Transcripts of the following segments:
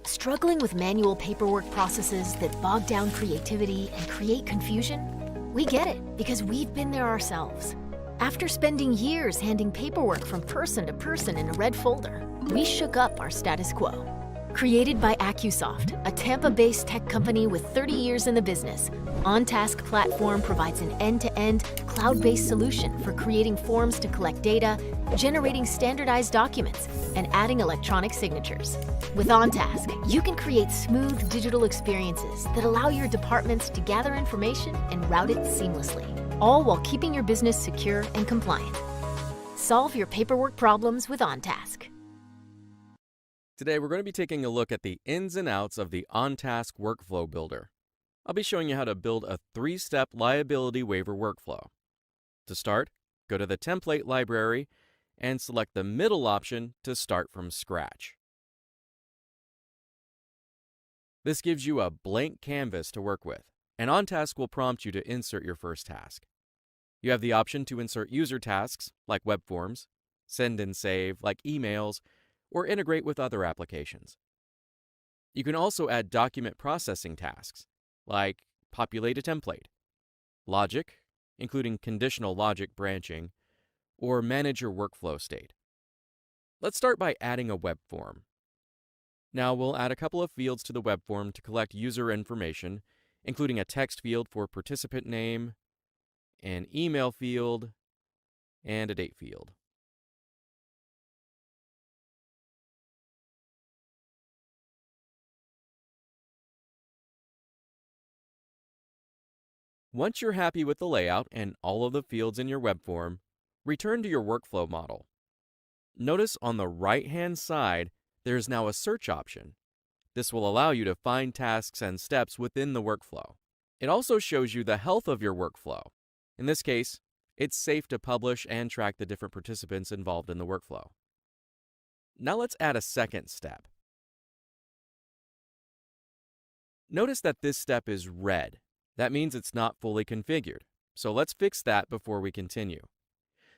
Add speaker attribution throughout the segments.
Speaker 1: Struggling with manual paperwork processes that bog down creativity and create confusion? We get it, because we've been there ourselves. After spending years handing paperwork from person to person in a red folder, we shook up our status quo. Created by AccuSoft, a Tampa-based tech company with 30 years in the business, OnTask platform provides an end-to-end, cloud-based solution for creating forms to collect data, generating standardized documents, and adding electronic signatures. With OnTask, you can create smooth digital experiences that allow your departments to gather information and route it seamlessly, all while keeping your business secure and compliant. Solve your paperwork problems with OnTask.
Speaker 2: Today, we're going to be taking a look at the ins and outs of the OnTask Workflow Builder. I'll be showing you how to build a 3-step liability waiver workflow. To start, go to the template library and select the middle option to start from scratch. This gives you a blank canvas to work with, and OnTask will prompt you to insert your first task. You have the option to insert user tasks, like web forms, send and save, like emails, or integrate with other applications. You can also add document processing tasks, like populate a template, logic, including conditional logic branching, or manage your workflow state. Let's start by adding a web form. Now we'll add a couple of fields to the web form to collect user information, including a text field for participant name, an email field, and a date field. Once you're happy with the layout and all of the fields in your web form, return to your workflow model. Notice on the right-hand side, there is now a search option. This will allow you to find tasks and steps within the workflow. It also shows you the health of your workflow. In this case, it's safe to publish and track the different participants involved in the workflow. Now let's add a second step. Notice that this step is red. That means it's not fully configured, so let's fix that before we continue.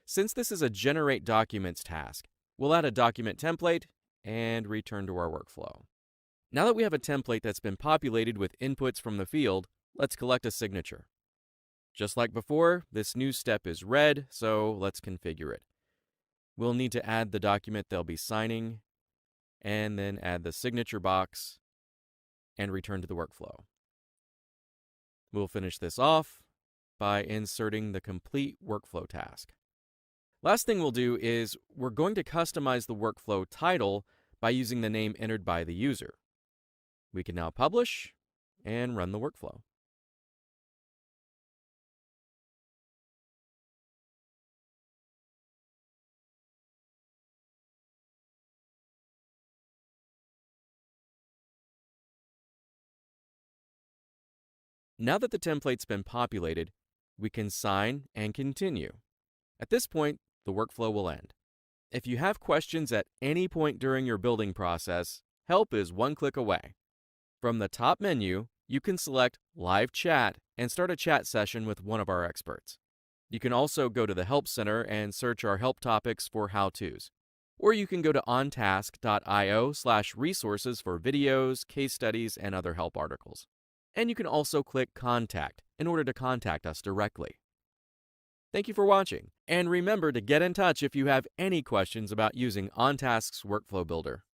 Speaker 2: Since this is a Generate Documents task, we'll add a document template and return to our workflow. Now that we have a template that's been populated with inputs from the field, let's collect a signature. Just like before, this new step is red, so let's configure it. We'll need to add the document they'll be signing, and then add the signature box, and return to the workflow. We'll finish this off by inserting the complete workflow task. Last thing we'll do is we're going to customize the workflow title by using the name entered by the user. We can now publish and run the workflow. Now that the template's been populated, we can sign and continue. At this point, the workflow will end. If you have questions at any point during your building process, help is one click away. From the top menu, you can select Live Chat and start a chat session with one of our experts. You can also go to the Help Center and search our help topics for how-tos. Or you can go to ontask.io/resources for videos, case studies, and other help articles. And you can also click Contact in order to contact us directly. Thank you for watching, and remember to get in touch if you have any questions about using OnTask's Workflow Builder.